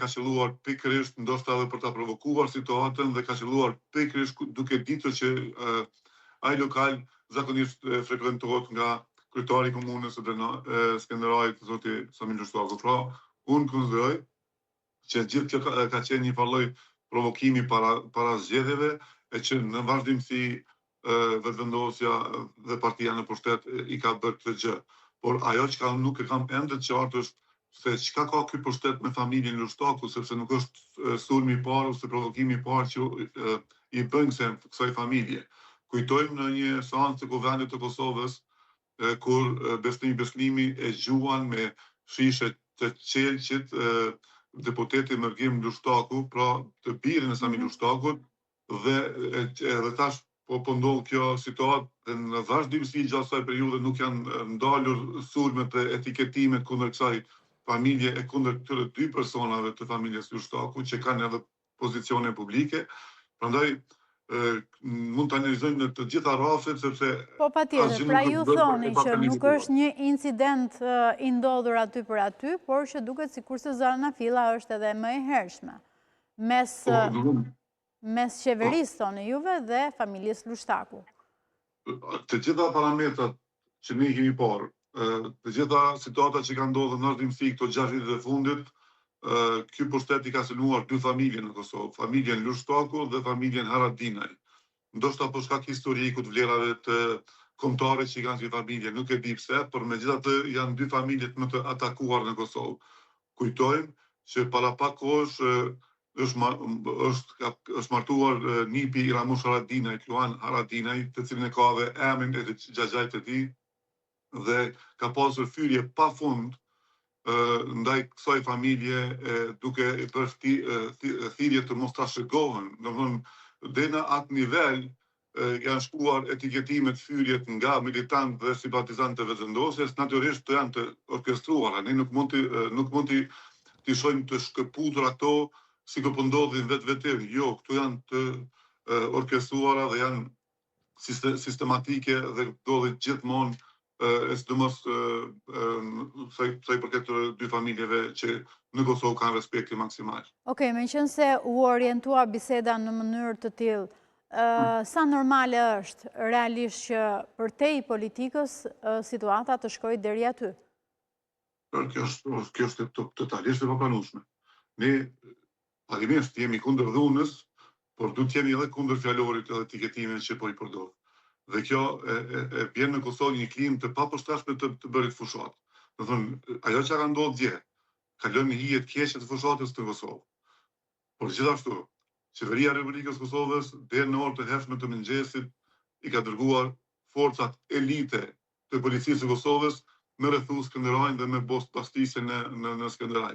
ka qelluar pikërisht ndoshta edhe për ta provokuar situatën dhe ka qelluar pikërisht duke ditur që ai lokal zakonisht frekuentohet nga kryetari i komunës së Skënderajit, zoti Samir Lushtako. Pra, unë konsideroj që gjithë kjo ka qenë një lloj provokimi para zgjedhjeve e që në vazhdimsi vetëvendosja dhe partia në pushtet i ka bërë këtë gjë. Por ajo që nuk e kam ende të qartë është se çka ka ky pushtet me familjen Lushtaku, sepse nuk është sulmi i parë ose provokimi i parë që i bën kësaj familje. Kujtojmë në një seancë të Kuvendit të Kosovës, kur Beslimi e gjuan me shishe të qelqit deputeti Mërgim Lushtaku, pra të birin e Samir Lushtakut, dhe tash po ndodh kjo situatë dhe në vazhdimsi gjatë kësaj periudhe nuk janë ndalur sulmet dhe etiketimet kundër kësaj familje e kundër këtyre dy personave të familjes Lushtaku që kanë edhe pozicione publike. Prandaj mund të analizojmë në të gjitha rrafet, sepse... Po patjetër, pra ju thoni që nuk është një incident i ndodhur aty për aty, por që duket sikurse zona Filla është edhe më e hershme. Mes qeverisë, thoni juve, dhe familjes Lushtaku. Të gjitha parametrat që ne kemi parë, të gjitha situatat që kanë ndodhur në vazhdimsi këto 6 vite të fundit, ky pushtet i ka synuar dy familje në Kosovë, familjen Lushtaku dhe familjen Haradinaj. Ndoshta për shkak historikut, vlerave të kombëtare që kanë këto familje, nuk e di pse, por megjithatë janë dy familjet më të atakuar në Kosovë. Kujtojmë që para pak kohësh është martuar nipi i Ramush Haradinaj, Luan Haradinaj, të cilin e ka dhe emrin e xhaxhait të tij dhe ka pasur fyrje pafund ndaj kësaj familje duke bërë thirrje të mos trashëgohen. Domthonë deri në atë nivel janë shkuar etiketimet, fyrjet nga militantë dhe simpatizantë të vetëvendosjes, natyrisht të janë të orkestruara. Ne nuk mund t'i shohim të shkëputur ato si po ndodhin vetvete. Jo, këtu janë të orkestruara dhe janë sistematike dhe ndodhin gjithmonë sidomos sa i përket të dy familjeve që në Kosovë kanë respekti maksimal. Okej, meqense u orientua biseda në mënyrë të tillë, sa normale është realisht që përtej politikës situata të shkojë deri aty? Kjo është totalisht e papranueshme. Ne parimisht jemi kundër dhunës, por duhet jemi edhe kundër fjalorit edhe etiketimeve që po i përdor. Dhe kjo e bën në Kosovë një klimë të papërshtatshme të bërit fushat. Do thonë, ajo që ka ndodhur dje, ka lënë hije të keqe të fushatës të Kosovë. Por gjithashtu, qeveria e Republikës Kosovës deri në orë të hershme të mëngjesit i ka dërguar forcat elite të policisë së Kosovës me rrethu Skënderajin dhe me bastise në Skënderaj.